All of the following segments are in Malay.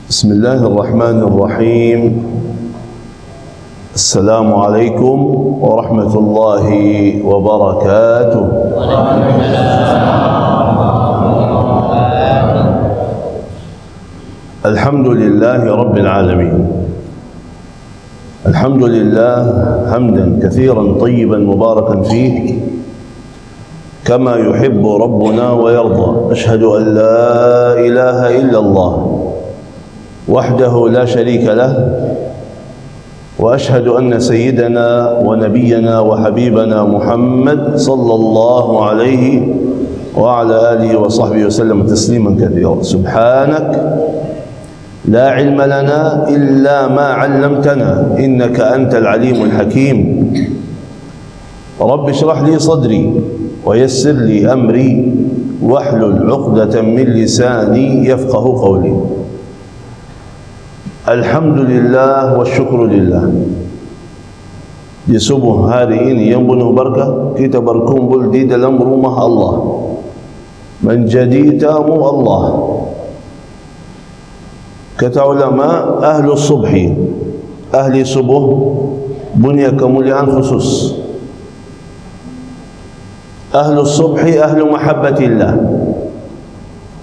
بسم الله الرحمن الرحيم. السلام عليكم ورحمة الله وبركاته. الحمد لله رب العالمين. الحمد لله حمدا كثيرا طيبا مباركا فيه كما يحب ربنا ويرضى. أشهد أن لا إله إلا الله وحده لا شريك له، وأشهد أن سيدنا ونبينا وحبيبنا محمد صلى الله عليه وعلى آله وصحبه وسلم تسليما كثيرا. سبحانك لا علم لنا إلا ما علمتنا إنك أنت العليم الحكيم. رب اشرح لي صدري ويسر لي أمري واحلل عقدة من لساني يفقه قولي. Alhamdulillah wa syukrulillah. Di subuh hari ini yang penuh berkah, kita berkumpul di dalam rumah Allah, menjadi tamu Allah. Kata ulama, ahlu subhi, ahli subuh punya kemuliaan khusus. Ahlu subhi ahlu mahabbatillah.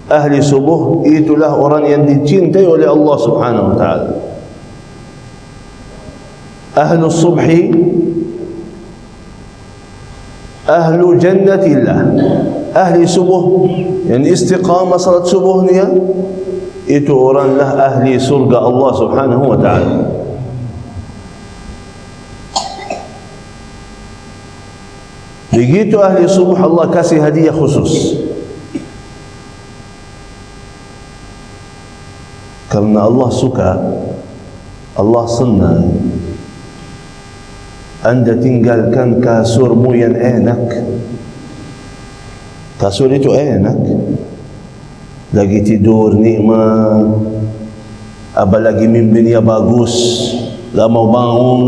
Ahli subuh itulah orang yang dicintai oleh Allah Subhanahu wa ta'ala. Ahlu subhi ahlu jannatillah. Ahli subuh yang istiqamah salat subuhnya itu oranglah ahli surga Allah Subhanahu wa ta'ala. Begitu ahli subuh Allah kasih hadiah khusus. Karena Allah suka, Allah senang Anda tinggalkan kasurmu yang enak. Kasur itu enak, lagi tidur nikmat, apalagi mimpinya bagus, tak mau bangun.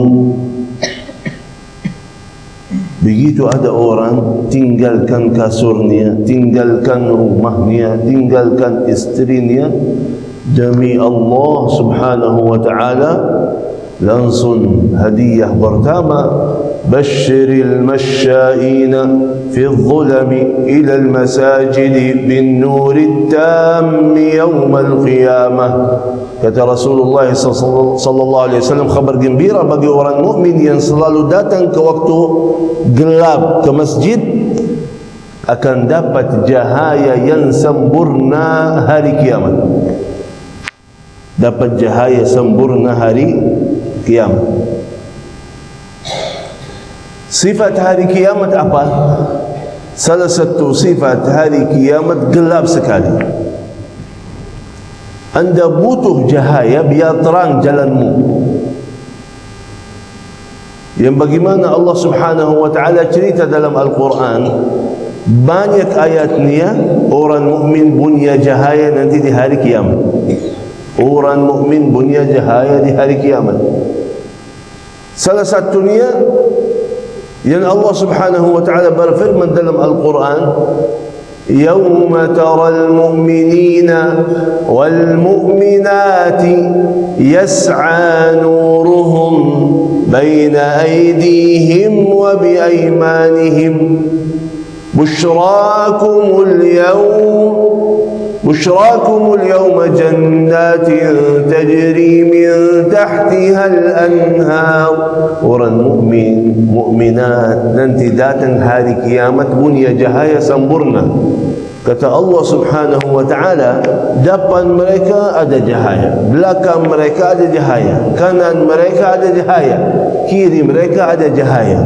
Begitu ada orang tinggalkan kasurnya, tinggalkan rumahnya, tinggalkan istrinya demi Allah Subhanahu wa ta'ala, langsung hadiah pertama, basyiril masya'ina fi dhulami ila al-masajidi bin nurid tammi yawmal qiyamah. Kata Rasulullah sallallahu alaihi wasallam, kabar gembira bagi orang mukmin yang selalu datang ke waktu gelap ke masjid akan dapat cahaya yang sempurna hari kiamat. Dapat cahaya sempurna hari kiamat. Sifat hari kiamat apa? Salah satu sifat hari kiamat gelap sekali. Anda butuh cahaya biar terang jalanmu. Yang bagaimana Allah Subhanahu wa ta'ala cerita dalam Al-Quran, banyak ayatnya orang mukmin punya cahaya nanti di hari kiamat. Orang mukmin punya cahaya di hari kiamat. Salah satunya yang Allah Subhanahu wa ta'ala berfirman dalam Al-Quran, Yawma taral mu'minina wal mu'minati yas'a nuruhum baina aydihim wa bi aymanihim bushrakumul yawm بشراكم اليوم جنات تجري من تحتها الأنهار. Orang mukmin, mukminat nanti datang hari kiamat punya cahaya sempurna. Kata Allah Subhanahu wa ta'ala, depan mereka ada cahaya, belakang mereka ada cahaya, kanan mereka ada cahaya, kiri mereka ada cahaya.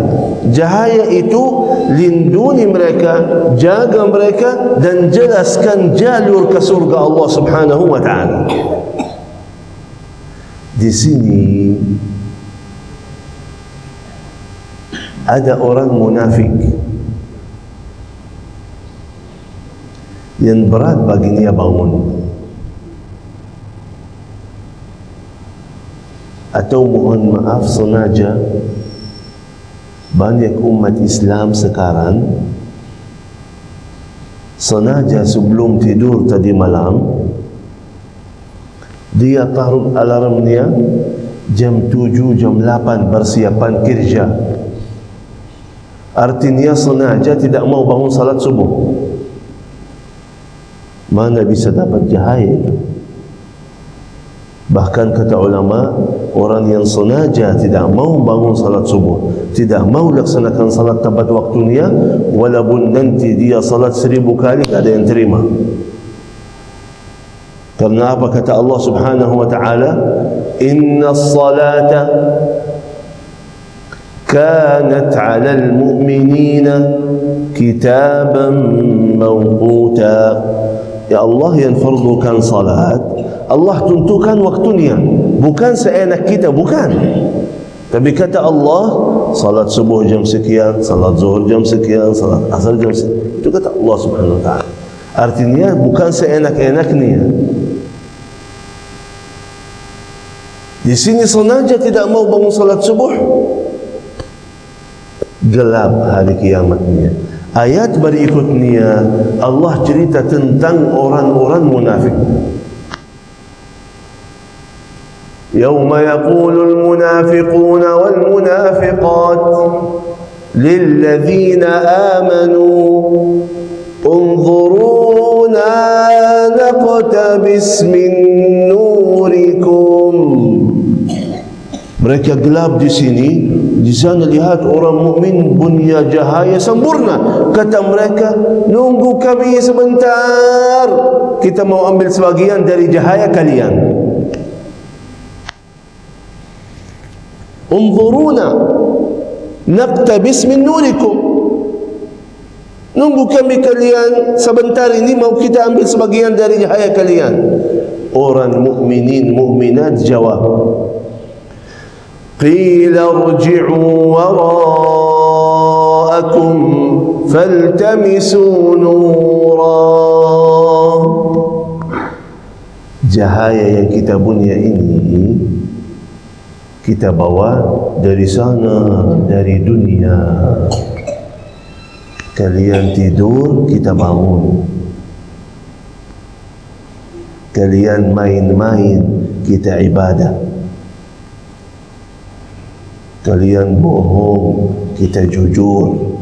Cahaya itu lindungi mereka, jaga mereka dan jelaskan jalur ke surga Allah Subhanahu wa ta'ala. Di sini ada orang munafik yang berat baginya bangun, atau mohon maaf sengaja banyak umat Islam sekarang sengaja sebelum tidur tadi malam Dia taruh alarm dia jam 7, jam 8 persiapan kerja. Artinya sengaja tidak mau bangun salat subuh. Mana bisa dapat cahaya itu? Bahkan kata ulama, orang yang sengaja tidak mau bangun salat subuh, tidak mau laksanakan salat tepat waktunya, walaupun nanti dia salat 1000 kali, tak ada yang terima. Karena apa kata Allah Subhanahu wa ta'ala? Inna salata kanat 'alal mu'minina kitaban mawquta. Ya Allah yang fardukan salat, Allah tentukan waktunya, bukan seenak kita, bukan. Tapi kata Allah, salat subuh jam sekian, salat zuhur jam sekian, salat asar jam sekian. Itu kata Allah Subhanahu wa ta'ala. Artinya bukan seenak-enaknya. Di sini sengaja tidak mau bangun salat subuh, gelap hari kiamatnya. Ayat berikutnya Allah cerita tentang orang-orang munafik. Yauma yaqulul munafiquna wal munafiqat lilladzina amanu unzuruna naqtabis min nurikum. Mereka gelap di sini, di sana lihat orang mukmin punya cahaya sempurna. Kata mereka, nunggu kami sebentar, kita mau ambil sebagian dari cahaya kalian. Unzuruna naqtabis min nurikum. Nunggu kami kalian sebentar ini, mau kita ambil sebagian dari cahaya kalian. Orang mukminin mukminat jawab, qila irji'u wara'akum faltamisu nura. Cahaya yang kita punya ini kita bawa dari sana, dari dunia. Kalian tidur, kita bangun. Kalian main-main, kita ibadah. Kalian bohong, kita jujur.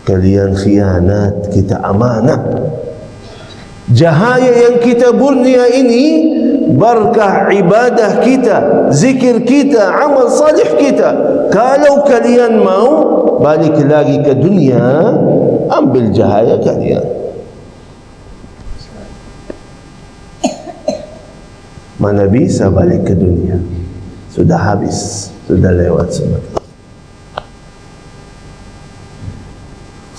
Kalian khianat, kita amanah. Cahaya yang kita kurnia ini berkah ibadah kita, zikir kita, amal salih kita. Kalau kalian mau balik lagi ke dunia, ambil cahaya kalian. Mana bisa balik ke dunia? Sudah habis, sudah lewat semua.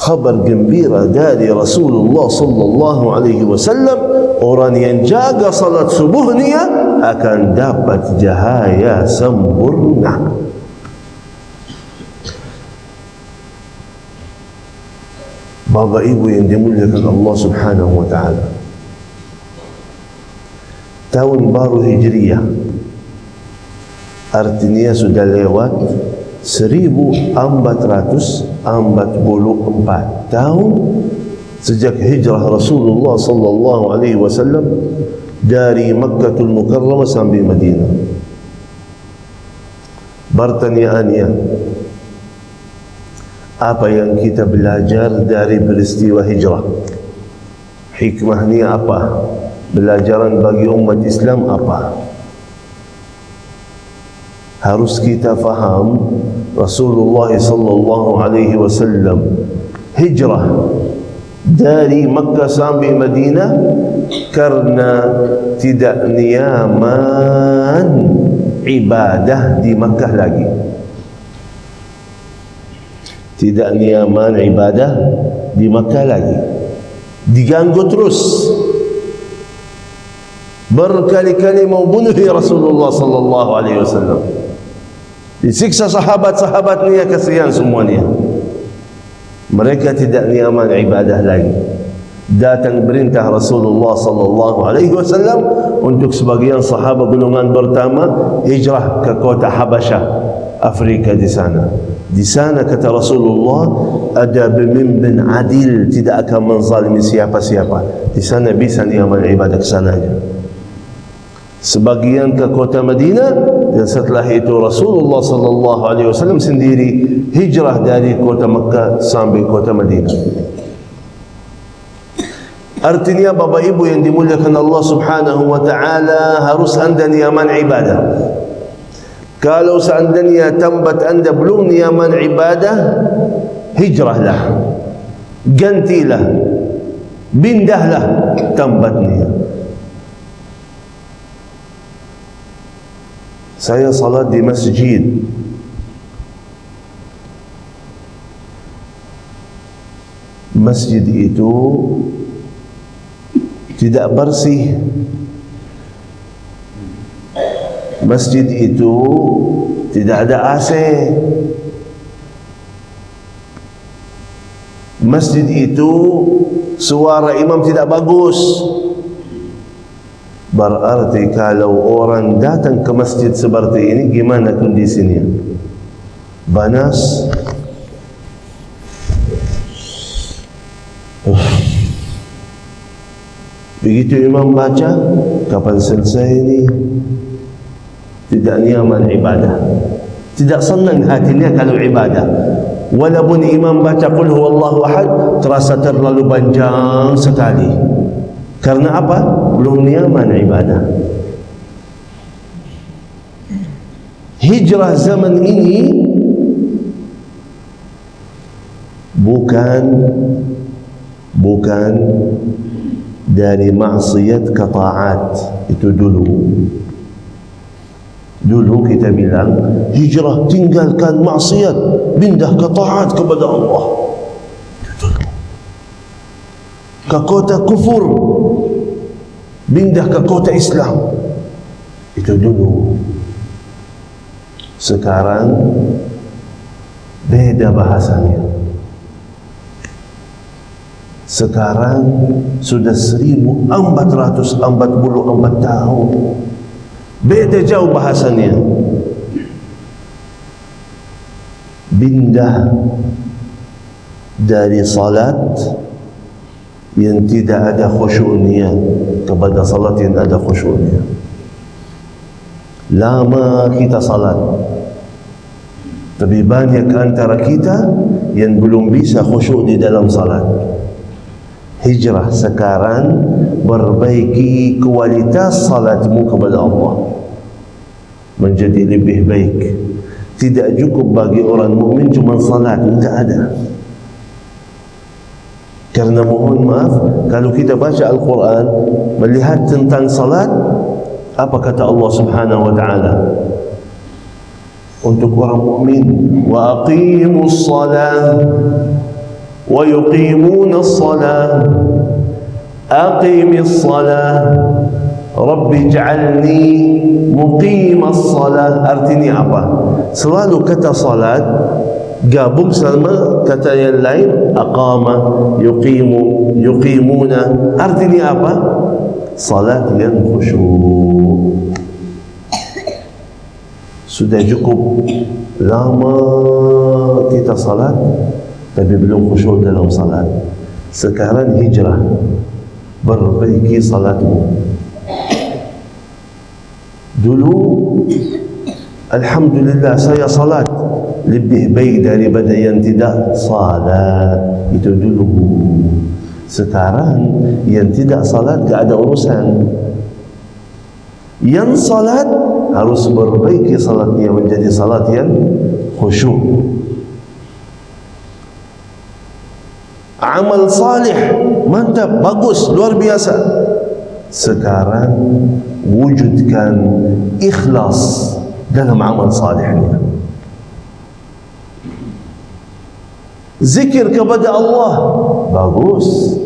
Khabar gembira dari Rasulullah sallallahu alaihi wasallam, orang yang jaga salat subuhnya akan dapat cahaya sempurna. Bapak ibu yang dimuliakan Allah Subhanahu wa ta'ala, tahun baru Hijriyah artinya sudah lewat 1444 tahun sejak hijrah Rasulullah sallallahu alaihi wasallam dari Makkahul Mukarramah sampai Madinah. Pertanyaannya, apa yang kita belajar dari peristiwa hijrah? Hikmahnya apa? Belajaran bagi umat Islam apa? Harus kita faham Rasulullah sallallahu alaihi wasallam hijrah dari Makkah sampai Madinah karena tidak nyaman ibadah di Makkah lagi. Tidak nyaman ibadah di Makkah lagi. Diganggu terus. Berkali-kali mau bunuh Rasulullah sallallahu alaihi wasallam. Disiksa sahabat-sahabatnya, kasihan semuanya. Mereka tidak nyaman ibadah lagi. Datang perintah Rasulullah sallallahu alaihi wasallam untuk sebagian sahabat golongan pertama hijrah ke kota Habasyah, Afrika di sana. Di sana kata Rasulullah ada pemimpin adil, tidak akan menzalimi siapa-siapa. Di sana bisa nyaman ibadah ke sana aja. sebagian ke kota Madinah, dan setelah itu Rasulullah sallallahu alaihi wasallam sendiri hijrah dari kota Mekah sampai kota Madinah. Artinya Bapak Ibu yang dimuliakan Allah Subhanahu wa taala, harus anda niaman ibadah. Kalau seandainya tambat anda belum niaman ibadah, hijrahlah, gantilah, pindahlah tambatnya. Saya salat di masjid, masjid itu tidak bersih, masjid itu tidak ada AC, masjid itu suara imam tidak bagus. Berarti kalau orang datang ke masjid seperti ini, gimana kondisinya? Panas, begitu imam baca, kapan selesai ini? Tidak nyaman ibadah, tidak senang hatinya kalau ibadah. Walaupun imam baca qul huwallahu ahad, terasa terlalu panjang sekali. Karena apa? Belum nyaman ibadah. Hijrah zaman ini bukan dari maksiat ke taat. Itu dulu kita bilang hijrah, tinggalkan maksiat, pindah ke taat kepada Allah. Itu dulu. Ke kota kufur, pindah ke kota Islam. Itu dulu. Sekarang beda bahasanya. Sekarang sudah 1444 tahun, beda jauh bahasanya. Pindah dari salat yang tidak ada khusyuknya kepada salat yang ada khusyuknya. Lama kita salat, tapi banyak antara kita yang belum bisa khusyuk di dalam salat. Hijrah sekarang, perbaiki kualitas salatmu kepada Allah menjadi lebih baik. Tidak cukup bagi orang mukmin cuma salat, tidak ada. Karena mohon maaf, kalau kita baca Al-Quran, melihat tentang salat, apa kata Allah Subhanahu wa taala untuk orang mukmin? Wa aqimus salah wa yuqimuna as-salah, aqimis salah, Rabbi ij'alni muqimas salah. Artinya apa? Selalu kata salat gabung sama kata yang lain, aqama, yuqimu, yuqimuna. Artinya apa? Salat yang khusyuk. Sudah cukup lama kita salat tapi belum khusyuk dalam salat. Sekarang hijrah, perbaiki salatmu. Dulu alhamdulillah saya salat lebih baik daripada yang tidak salat. Itu dulu. Sekarang yang tidak salat gak ada urusan. Yang salat harus perbaiki salatnya menjadi salat yang khusyuk. Amal salih mantap, bagus, luar biasa. Sekarang wujudkan ikhlas dalam amal salihnya. Zikir kepada Allah bagus.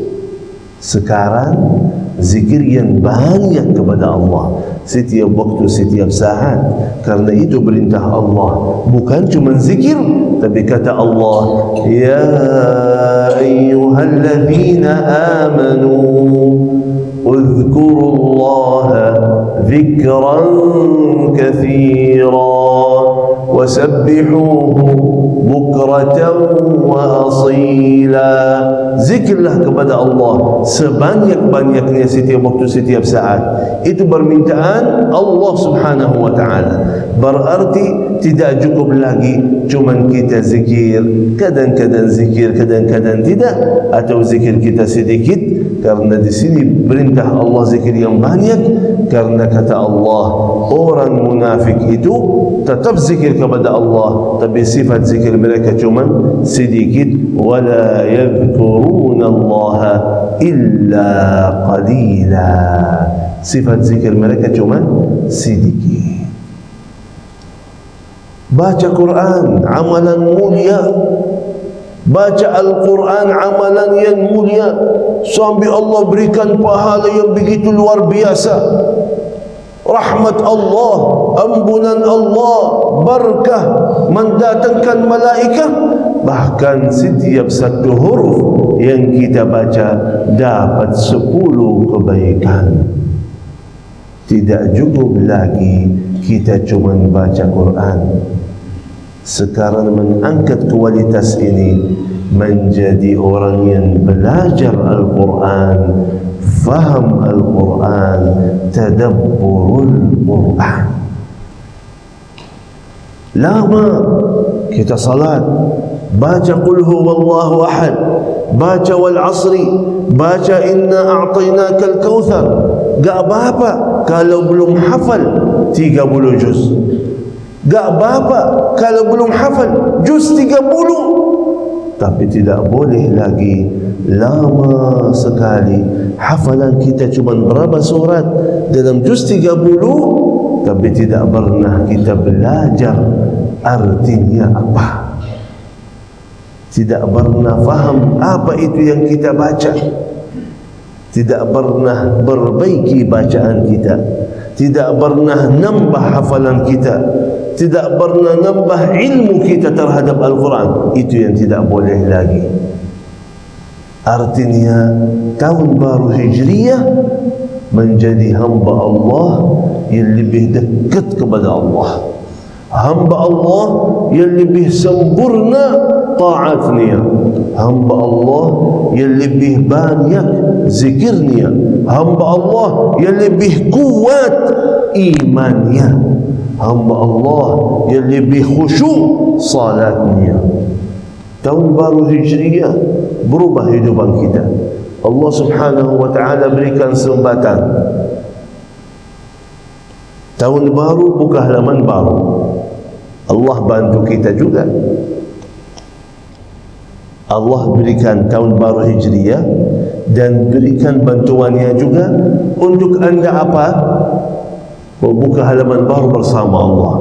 Sekarang zikir yang banyak kepada Allah setiap waktu, setiap saat. Karena itu perintah Allah, bukan cuma zikir, tapi kata Allah, ya ayyuhalladzina amanu Udhkurullaha dhikran kathira wasabbihuhu bukratan wa asila. Zikirlah kepada Allah sebanyak-banyaknya setiap waktu, setiap saat. Itu permintaan Allah Subhanahu wa ta'ala. Berarti tidak cukup lagi cuman kita zikir, kadang-kadang zikir, kadang-kadang tidak, atau zikir kita sedikit. Karena di sini perintah Allah zikir yang banyak, karena kata Allah, orang munafik itu tetap zikir kepada Allah, tapi sifat zikir mereka cuma sedikit. Wala yadhkuruna Allah illa qalila. Sifat zikir mereka cuma sedikit. Baca Quran, amalan mulia. Baca Al-Quran, amalan yang mulia, sampai Allah berikan pahala yang begitu luar biasa. Rahmat Allah, ampunan Allah, berkah, mendatangkan malaikat. Bahkan setiap satu huruf yang kita baca dapat 10 kebaikan. Tidak cukup lagi kita cuma baca Quran. Sekarang mengangkat kualitas ini menjadi orang yang belajar Al-Quran, faham Al-Quran, tadabburul Quran. Lama kita salat, baca qul huwallahu ahad, baca wal asri, baca inna a'tainakal kautsar. Gak apa-apa kalau belum hafal 30 juz. Gak apa-apa kalau belum hafal juz 30. Tapi tidak boleh lagi lama sekali hafalan kita cuma berapa surat dalam juz 30, tapi tidak pernah kita belajar artinya apa, tidak pernah faham apa itu yang kita baca, tidak pernah perbaiki bacaan kita, tidak pernah nambah hafalan kita, tidak pernah nambah ilmu kita terhadap Al-Quran. Itu yang tidak boleh lagi. Artinya tahun baru Hijriyah menjadi hamba Allah yang lebih dekat kepada Allah, hamba Allah yang lebih sempurna taatnya, hamba Allah yang lebih banyak zikirnya, hamba Allah yang lebih kuat imannya, hamba Allah yang lebih khusyuk salatnya. Tahun baru Hijriyah berubah hidupan kita. Allah Subhanahu wa ta'ala berikan kesempatan. Tahun baru buka halaman baru. Allah bantu kita juga. Allah berikan tahun baru Hijriyah dan berikan bantuannya juga untuk anda apa? Membuka halaman baru bersama Allah.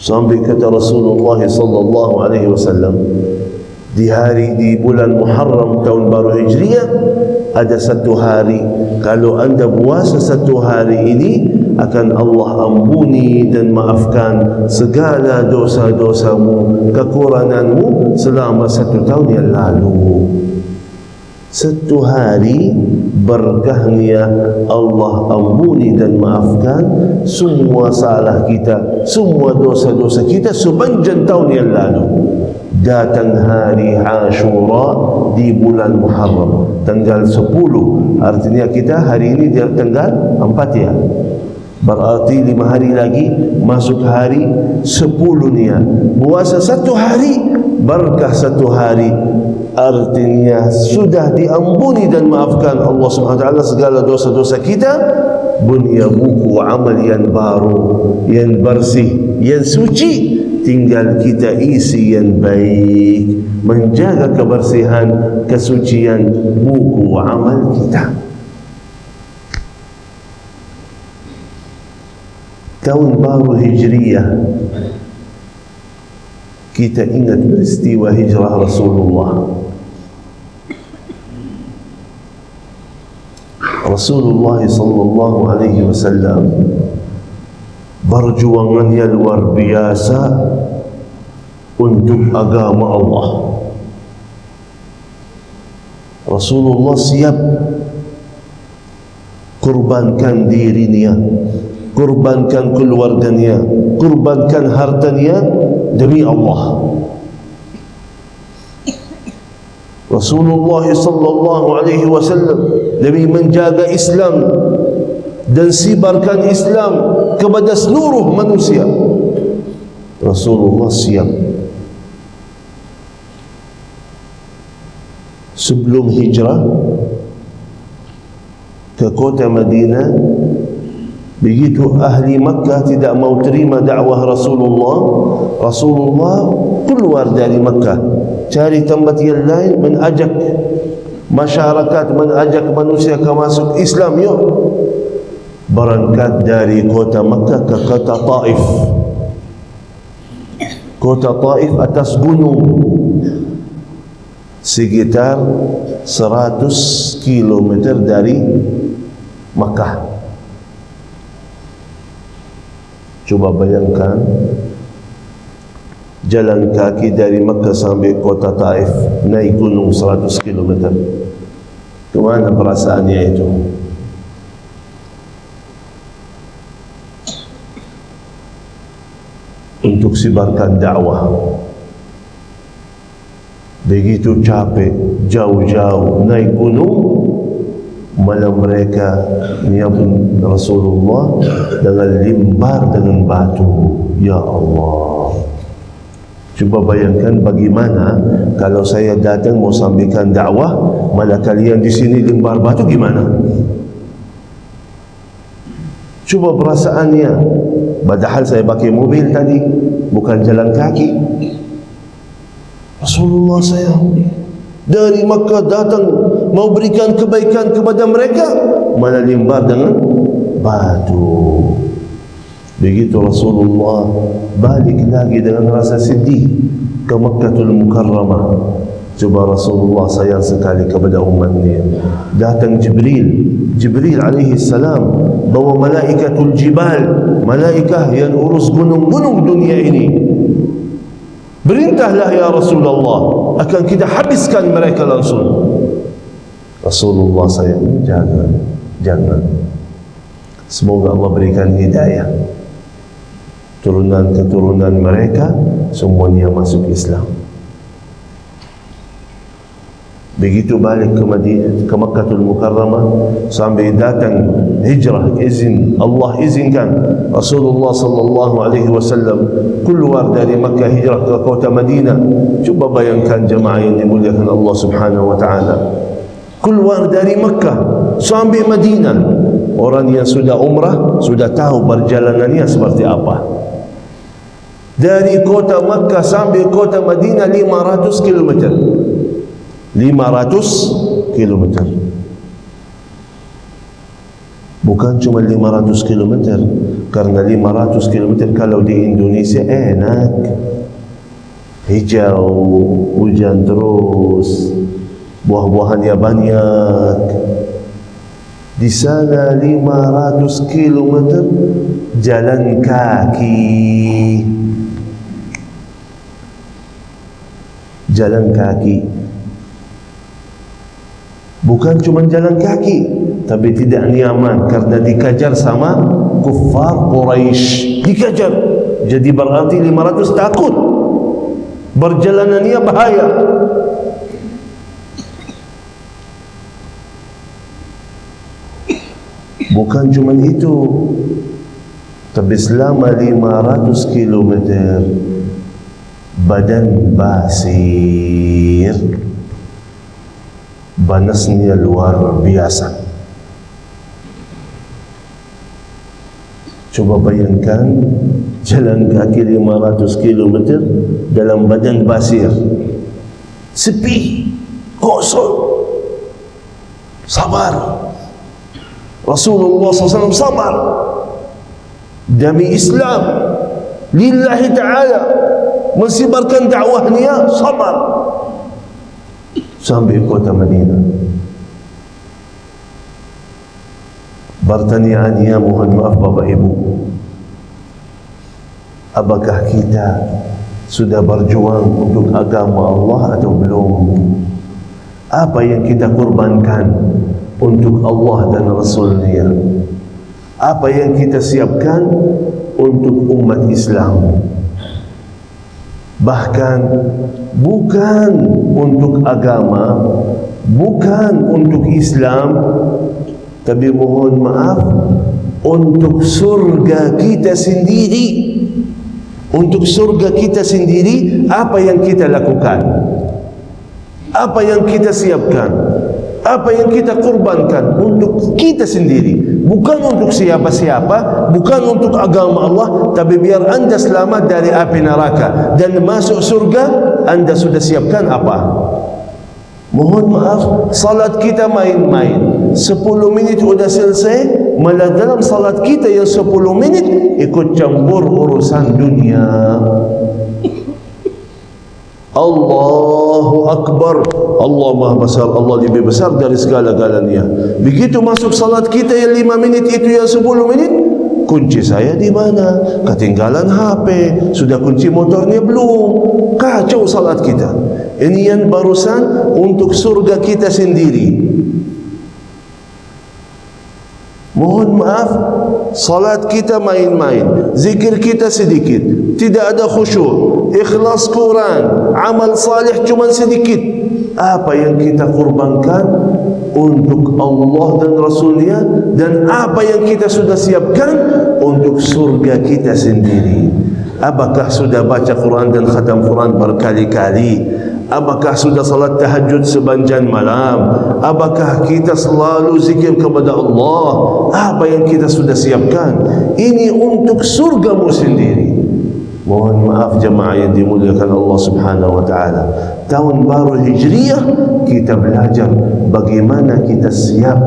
Sampai kata Rasulullah sallallahu alaihi wasallam, di bulan Muharram tahun baru Hijriyah ada satu hari, kalau anda puasa satu hari ini akan Allah ampuni dan maafkan segala dosa-dosamu, kekuranganmu selama 1 tahun yang lalu. Satu hari berkahnya Allah ampuni dan maafkan semua salah kita, semua dosa-dosa kita sepanjang tahun yang lalu. Datang hari Ashura di bulan Muharram tanggal 10, artinya kita hari ini tanggal 4 ya, berarti 5 hari lagi masuk hari 10-nya. Puasa 1 hari, berkah 1 hari, artinya sudah diampuni dan maafkan Allah Subhanahu wa ta'ala segala dosa-dosa kita. Punya buku amal yang baru, yang bersih, yang suci, tinggal kita isi yang baik, menjaga kebersihan, kesucian buku amal kita. Tahun baru Hijriyah kita ingat peristiwa hijrah Rasulullah. Rasulullah sallallahu alaihi wasallam berjuangannya luar biasa untuk agama Allah. Rasulullah siap kurbankan dirinya, kurbankan keluarganya, kurbankan hartanya demi Allah. Rasulullah sallallahu alaihi wasallam demi menjaga Islam dan sibarkan Islam kepada seluruh manusia, Rasulullah siap. Sebelum hijrah ke kota Madinah, begitu ahli Makkah tidak mau terima dakwah Rasulullah, Rasulullah keluar dari Makkah, cari tempat yang lain, mengajak masyarakat, mengajak manusia ke masuk Islam. Yuk, berangkat dari kota Makkah ke kota Taif. Kota Taif atas gunung, sekitar 100 km dari Makkah. Coba bayangkan, jalan kaki dari Makkah sampai kota Taif, naik gunung 100 km. Kemana perasaannya itu? Untuk sibarkan dakwah, begitu capek, jauh-jauh naik gunung, malah mereka menyambut Rasulullah dengan limbar, dengan batu. Ya Allah, coba bayangkan bagaimana kalau saya datang mau sampaikan dakwah, malah kalian di sini limbar batu, gimana? Coba perasaannya. Padahal saya pakai mobil tadi, bukan jalan kaki. Rasulullah saya dari Makkah datang mau berikan kebaikan kepada mereka, malah limbar dengan batu. Begitu Rasulullah balik lagi dengan rasa sedih ke Makkatul Mukarramah. Coba Rasulullah sayang sekali kepada umatnya. Datang Jibril alaihi salam bawa malaikatul jibal, malaikah yang urus gunung-gunung dunia ini. Berintahlah ya Rasulullah, akan kita habiskan mereka langsung. Rasulullah sayang, jangan. Semoga Allah berikan hidayah, turunan-keturunan mereka semuanya masuk Islam. Begitu balik ke Madinah, ke Makkatul Mukarramah, sampai datang hijrah, izin Allah izinkan Rasulullah sallallahu alaihi wasallam keluar dari Makkah hijrah ke kota Madinah. Coba bayangkan jemaah yang dimuliakan Allah Subhanahu wa taala, keluar dari Makkah sampai Madinah. Orang yang sudah umrah sudah tahu perjalanannya seperti apa. Dari kota Makkah sampai kota Madinah 500 km. 500 km. Bukan cuma 500 km, karena 500 km kalau di Indonesia enak, hijau, hujan terus, buah-buahannya banyak. Di sana 500 km jalan kaki. Jalan kaki. Bukan cuma jalan kaki, tapi tidak nyaman karena dikejar sama kuffar Quraisy. Dikejar. Jadi berarti 500 takut. Perjalanannya bahaya. Bukan cuma itu, tapi selama 500 km badan basir, panasnya luar biasa. Coba bayangkan jalan kaki 500 km dalam badan basir, sepi, kosong. Sabar. Rasulullah SAW sabar demi Islam, lillahi ta'ala, mensibarkan dakwahnya, sabar sampai kota Madinah. Pertanyaannya, mohon maaf Bapak Ibu, apakah kita sudah berjuang untuk agama Allah atau belum? Apa yang kita korbankan untuk Allah dan Rasul-Nya. Apa yang kita siapkan untuk umat Islam, bahkan bukan untuk agama, bukan untuk Islam, tapi mohon maaf, untuk surga kita sendiri. Untuk surga kita sendiri, apa yang kita lakukan, apa yang kita siapkan, apa yang kita korbankan untuk kita sendiri, bukan untuk siapa-siapa, bukan untuk agama Allah, tapi biar anda selamat dari api neraka dan masuk surga. Anda sudah siapkan apa? Mohon maaf, salat kita main-main, 10 minit sudah selesai. Malah dalam salat kita yang 10 minit ikut campur urusan dunia. Allahu Akbar, Allah Maha Besar, Allah lebih besar dari segala-galanya. Begitu masuk salat kita yang 5 minit itu, yang 10 menit, kunci saya di mana? Ketinggalan HP, sudah kunci motornya belum? Kacau salat kita. Ini yang barusan untuk surga kita sendiri. Mohon maaf, salat kita main-main, zikir kita sedikit, tidak ada khusyuk, ikhlas kurang, amal salih cuma sedikit. Apa yang kita korbankan untuk Allah dan Rasul-Nya, dan apa yang kita sudah siapkan untuk surga kita sendiri. Apakah sudah baca Quran dan khatam Quran berkali-kali? Apakah sudah salat tahajud sepanjang malam? Apakah kita selalu zikir kepada Allah? Apa yang kita sudah siapkan? Ini untuk surgamu sendiri. Mohon maaf jemaah yang dimuliakan Allah Subhanahu wa taala. Tahun baru Hijriah kita belajar bagaimana kita siap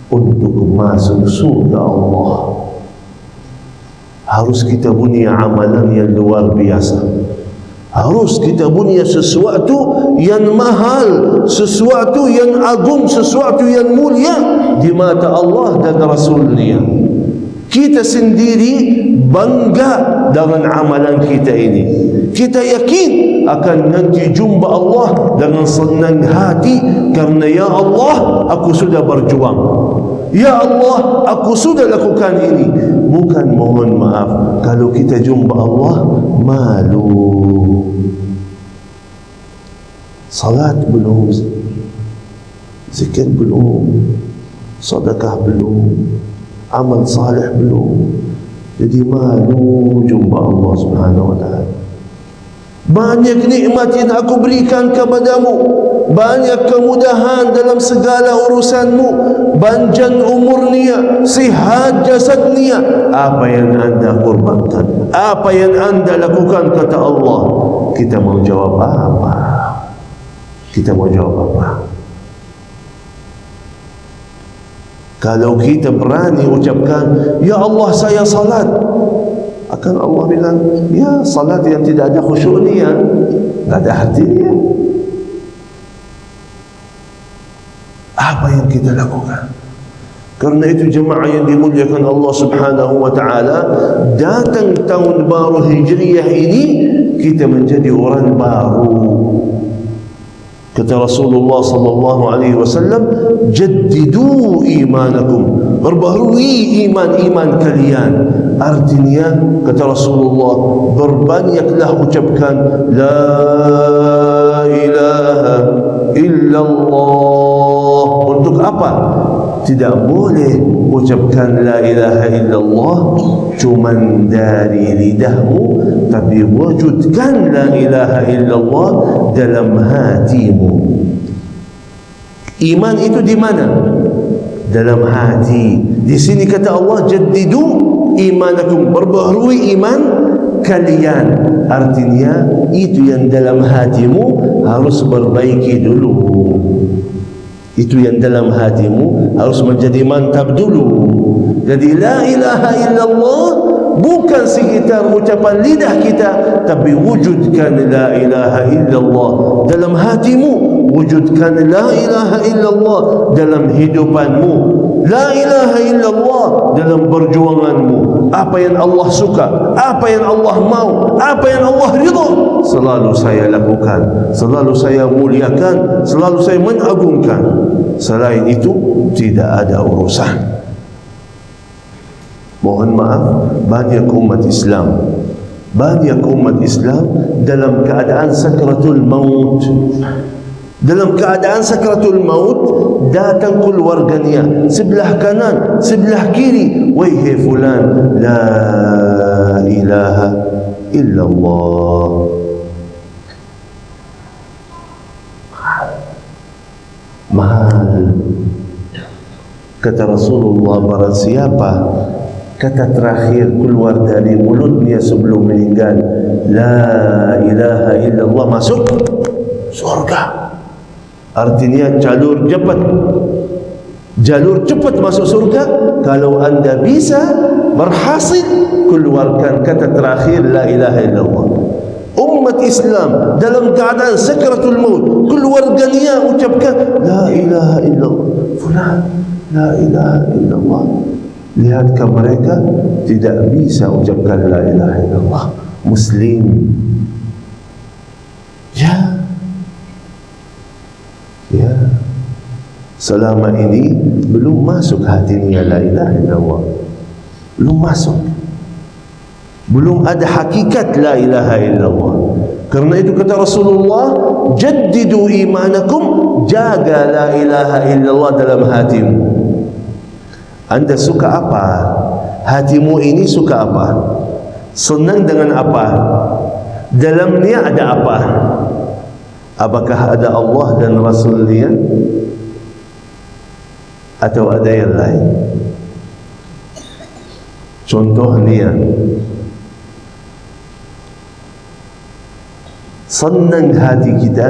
untuk masuk surga Allah. Harus kita punya amalan yang luar biasa. Harus kita punya sesuatu yang mahal, sesuatu yang agung, sesuatu yang mulia di mata Allah dan Rasul-Nya. Kita sendiri bangga dengan amalan kita ini. Kita yakin akan nanti jumpa Allah dengan senang hati, karena ya Allah, aku sudah berjuang. Ya Allah, aku sudah lakukan ini. Bukan mohon maaf, kalau kita jumpa Allah malu. Salat belum, zikir belum, sedekah belum, amal salih belum. Jadi malu jumpa Allah Subhanahu wa taala. Banyak nikmat yang aku berikan kepadamu, banyak kemudahan dalam segala urusanmu, panjang umurnya, sihat jasadnya. Apa yang anda korbankan, apa yang anda lakukan, kata Allah. Kita mau jawab apa? Kita mau jawab apa? Kalau kita berani ucapkan, ya Allah saya salat, akan Allah bilang, ya salat yang tidak ada khusyuknya, tidak ada hatinya. Apa yang kita lakukan? Karena itu jemaah yang dimuliakan Allah Subhanahu wa taala, datang tahun baru Hijriah ini kita menjadi orang baru. Kata Rasulullah sallallahu alaihi wasallam, jaddidu imanakum, perbaharui iman kalian. Artinya kata Rasulullah, berbanyaklah ucapkan la ilaha illallah. Untuk apa? Tidak boleh ucapkan la ilaha illallah cuman dari lidahmu, tapi wujudkan la ilaha illallah dalam hatimu. Iman itu di mana? Dalam hati. Di sini kata Allah, jaddidu imanakum, perbaharui iman kalian. Artinya itu yang dalam hatimu harus perbaiki dulu. Itu yang dalam hatimu harus menjadi mantap dulu. Jadi la ilaha illallah bukan sekitar dalam ucapan lidah kita, tapi wujudkan la ilaha illallah dalam hatimu. Wujudkan la ilaha illallah dalam hidupanmu. La ilaha illallah dalam perjuanganmu. Apa yang Allah suka, apa yang Allah mau, apa yang Allah ridha, selalu saya lakukan, selalu saya muliakan, selalu saya mengagungkan. Selain itu tidak ada urusan. Mohon maaf, banyak umat Islam dalam keadaan sakratul maut. Dalam keadaan sakratul maut, datang keluarganya sebelah kanan, sebelah kiri, wahai fulan, la ilaha illallah. Mahal. Kata Rasulullah, barang siapa kata terakhir keluar dari mulutnya sebelum meninggal, la ilaha illallah, masuk surga. Artinya jalur cepat masuk surga. Kalau anda bisa berhasil keluarkan kata terakhir la ilaha illallah. Umat Islam dalam keadaan sakratul maut, keluarganya ucapkan la ilaha illallah, fulan la ilaha illallah. Lihatkah mereka tidak bisa ucapkan la ilaha illallah? Muslim. Ya, selama ini belum masuk hatinya la ilaha illallah, belum masuk, belum ada hakikat la ilaha illallah. Karena itu kata Rasulullah, jaddidu imanakum, jaga la ilaha illallah dalam hatimu. Anda suka apa? Hatimu ini suka apa? Senang dengan apa? Dalamnya ada apa? Apakah ada Allah dan Rasulnya, atau ada yang lain? Contohnya, senang hati kita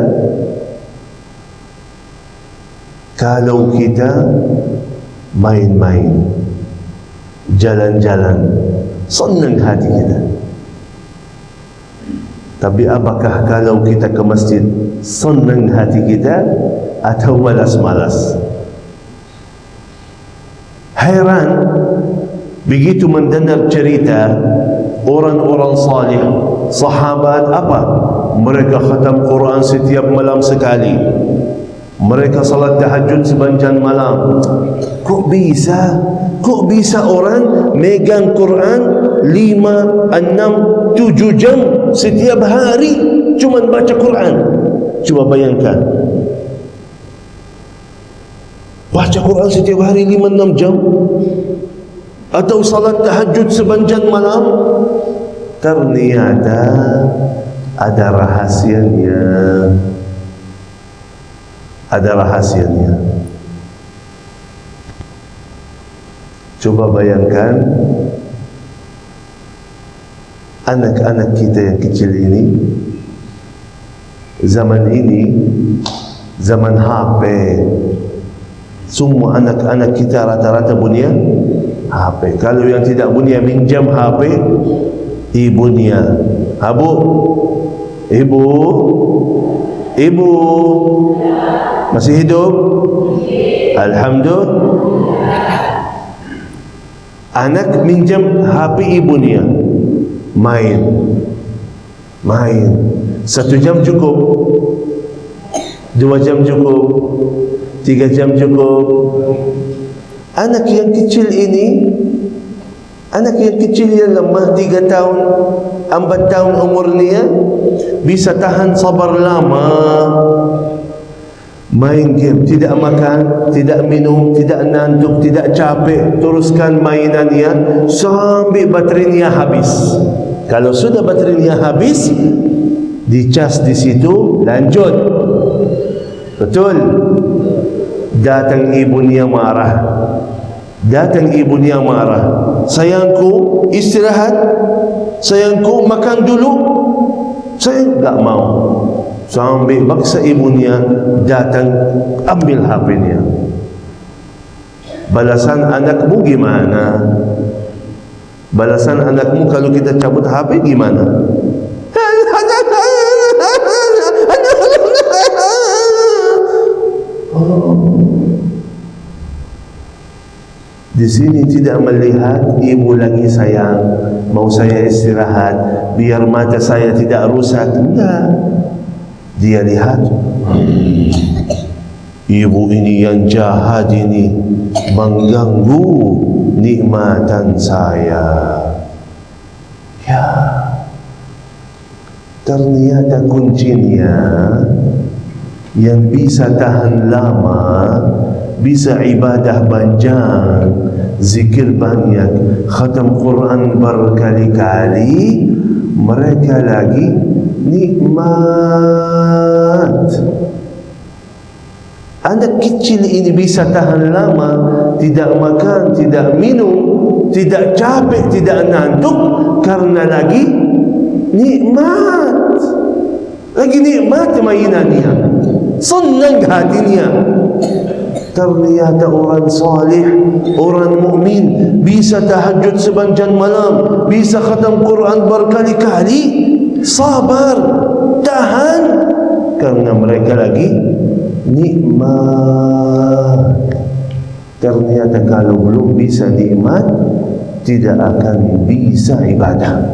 kalau kita main-main, jalan-jalan, senang hati kita. Tapi apakah kalau kita ke masjid senang hati kita atau malas-malas? Heran begitu mendengar cerita orang-orang salih, sahabat, apa? Mereka khatam Quran setiap malam sekali. Mereka salat tahajud sepanjang malam. Kok bisa? Kok bisa orang megang Quran 5, 6, 7 jam setiap hari cuma baca Quran? Coba bayangkan. Baca Quran setiap hari 5-6 jam, atau salat tahajud sepanjang malam. Ternyata ada rahasianya. Ada rahasianya. Coba bayangkan anak-anak kita yang kecil ini, zaman ini zaman HP. Semua anak-anak kita rata-rata punya HP. Kalau yang tidak punya, minjam HP ibunya. Abu, ibu masih hidup? Alhamdulillah. Anak minjam HP ibunya, main 1 jam cukup, 2 jam cukup, 3 jam cukup. Anak yang kecil ini, anak yang kecil yang lemah, 3 tahun, 4 tahun umurnya, bisa tahan sabar lama main game, tidak makan, tidak minum, tidak ngantuk, tidak capek, teruskan mainannya sampai baterainya habis. Kalau sudah baterainya habis, dicas di situ, lanjut. Betul. Datang ibunya marah. Datang ibunya marah. Sayangku, istirahat. Sayangku, makan dulu. Saya enggak mau. Sampai paksa ibunya datang ambil HP-nya. Balasan anakmu gimana? Balasan anakmu kalau kita cabut HP gimana? Di sini tidak melihat ibu lagi sayang, mau saya istirahat biar mata saya tidak rusak. Enggak. Dia lihat ibu ini yang jahat ini mengganggu nikmatan saya. Ya, ternyata kuncinya yang bisa tahan lama, bisa ibadah panjang, zikir banyak, khatam Quran berkali-kali, mereka lagi nikmat. Anak kecil ini bisa tahan lama, tidak makan, tidak minum, tidak capek, tidak ngantuk, karena lagi nikmat. Lagi nikmat mainannya, senang hatinya. Ternyata orang salih, orang mukmin bisa tahajud sepanjang malam, bisa khatam Quran berkali-kali, sabar, tahan, karena mereka lagi nikmat. Ternyata kalau belum bisa nikmat, tidak akan bisa ibadah.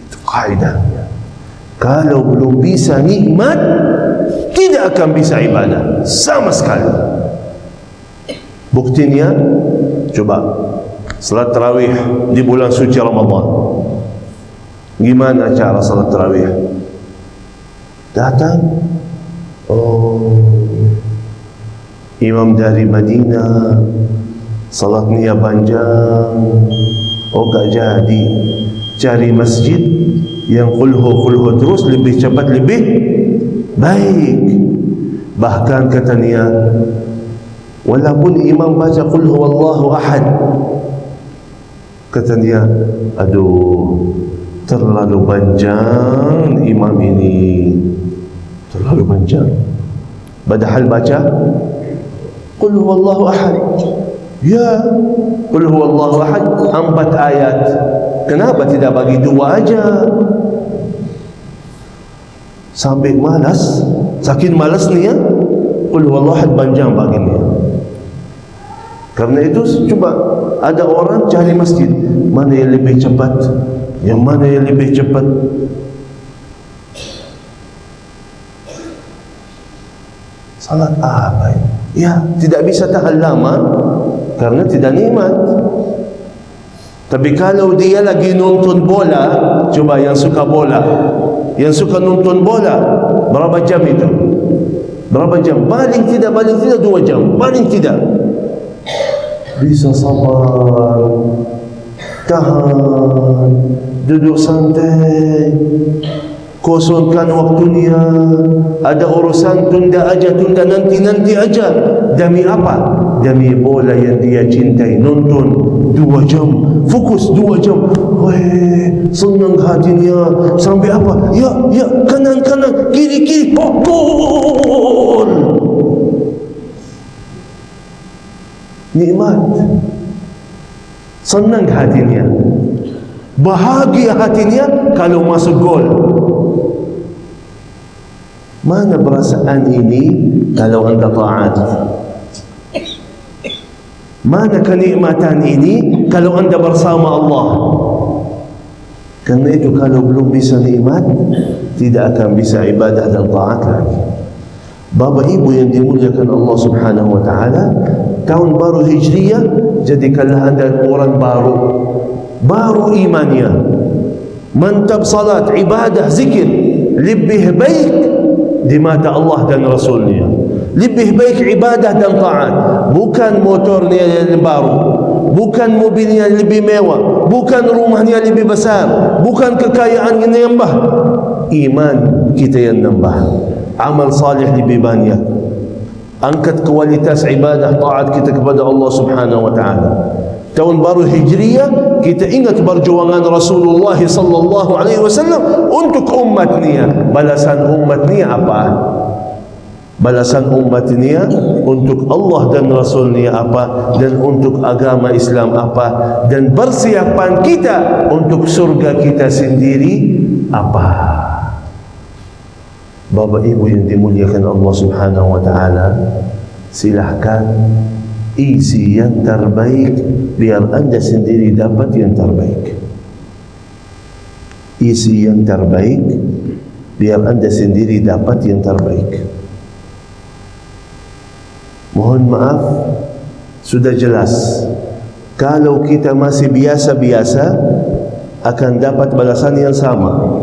Itu kaidahnya. Kalau belum bisa nikmat, tidak akan bisa ibadah sama sekali. Buktinya, coba salat tarawih di bulan suci Ramadan. Gimana cara salat tarawih? Datang, imam dari Madinah, salatnya panjang. Gak jadi. Cari masjid yang kulhu terus, lebih cepat, lebih baik. Bahkan katanya, walaupun imam baca qul huwallahu ahad, katanya, aduh, terlalu panjang imam ini, terlalu panjang. Padahal baca qul huwallahu ahad, ya, qul huwallahu ahad 4 ayat. Kenapa tidak bagi 2 aja? Sampai malas, saking malas ni ya, qul huwallahu ahad panjang baginya. Karena itu coba ada orang cari masjid, mana yang lebih cepat, yang mana yang lebih cepat. Salat apa ini? Ya, tidak bisa tahan lama karena tidak nikmat. Tapi kalau dia lagi nonton bola, coba yang suka bola, yang suka nonton bola, berapa jam itu? Berapa jam? Paling tidak 2 jam, paling tidak. Bisa sabar, tahan, duduk santai, kosongkan waktunya. Ada urusan, tunda aja, tunda nanti aja. Demi apa? Demi bola yang dia cintai. Nonton 2 jam, fokus 2 jam. Weh, senang hatinya. Sampai apa? Ya, kanan, kiri, gol. Nikmat. Senang hatinya, bahagia hatinya kalau masuk gol. Mana perasaan ini kalau anda taat? Mana kenikmatan ini kalau anda bersama Allah? Karena itu kalau belum bisa nikmat, tidak akan bisa ibadah dan taat lagi. Bapak ibu yang dimuliakan Allah subhanahu wa ta'ala, tahun baru Hijriyah, jadikanlah anda orang baru imannya, mantap salat, ibadah, zikir, lebih baik di mata Allah dan Rasulnya, lebih baik ibadah dan taat. Bukan motornya yang baru, bukan mobilnya yang lebih mewah, bukan rumahnya lebih besar, bukan kekayaan yang nambah. Iman kita yang nambah, amal salih lebih banyak, angkat kualitas ibadah taat kita kepada Allah subhanahu wa ta'ala. Tahun baru Hijriyah, kita ingat perjuangan Rasulullah sallallahu alaihi wasallam untuk umatnya. Balasan umatnya apa? balasan umatnya untuk Allah dan Rasulnya apa, dan untuk agama Islam apa, dan persiapan kita untuk surga kita sendiri apa. Bapak Ibu yang dimuliakan Allah Subhanahu wa taala, silahkan isi yang terbaik biar Anda sendiri dapat yang terbaik. Isi yang terbaik biar Anda sendiri dapat yang terbaik. Mohon maaf, sudah jelas kalau kita masih biasa-biasa akan dapat balasan yang sama.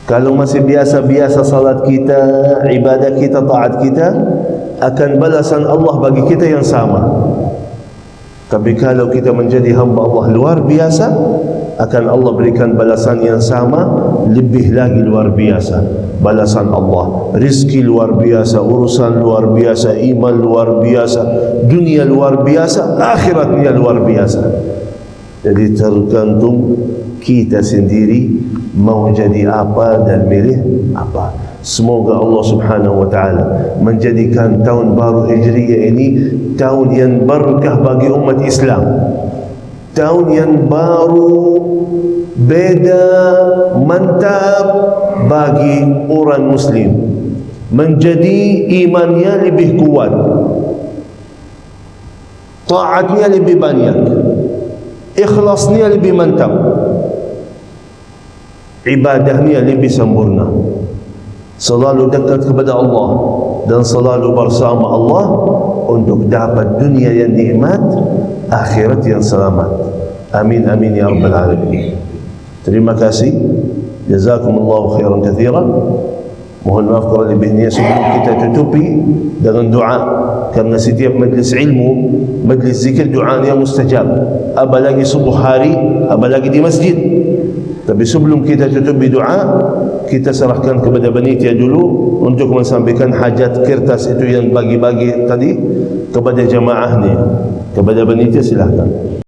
Kalau masih biasa-biasa salat kita, ibadah kita, taat kita, akan balasan Allah bagi kita yang sama. Tapi kalau kita menjadi hamba Allah luar biasa, akan Allah berikan balasan yang sama, lebih lagi luar biasa balasan Allah. Rizki luar biasa, urusan luar biasa, iman luar biasa, dunia luar biasa, akhiratnya luar biasa. Jadi tergantung kita sendiri mau jadi apa dan milih apa. Semoga Allah Subhanahu wa taala menjadikan tahun baru Hijriyah ini tahun yang berkah bagi umat Islam. Tahun yang baru, beda, mantap bagi orang muslim. Menjadi imannya lebih kuat, taatnya lebih banyak, ikhlasnya lebih mantap, ibadahnya lebih sempurna, selalu dekat kepada Allah dan selalu bersama Allah untuk dapat dunia yang nikmat, akhirat yang selamat. Amin amin ya rabbal alamin. Terima kasih. Jazakumullahu khairan katsiran. Mohon maaf kalau lebihnya. Sebelum kita tutupi dengan doa, karena setiap majlis ilmu, majlis zikir, doanya mustajab, apalagi subuh hari, apalagi di masjid. Tapi sebelum kita tutupi doa, kita serahkan kepada panitia dulu untuk menyampaikan hajat kertas itu yang bagi-bagi tadi kepada jamaahnya. Kepada panitia silahkan.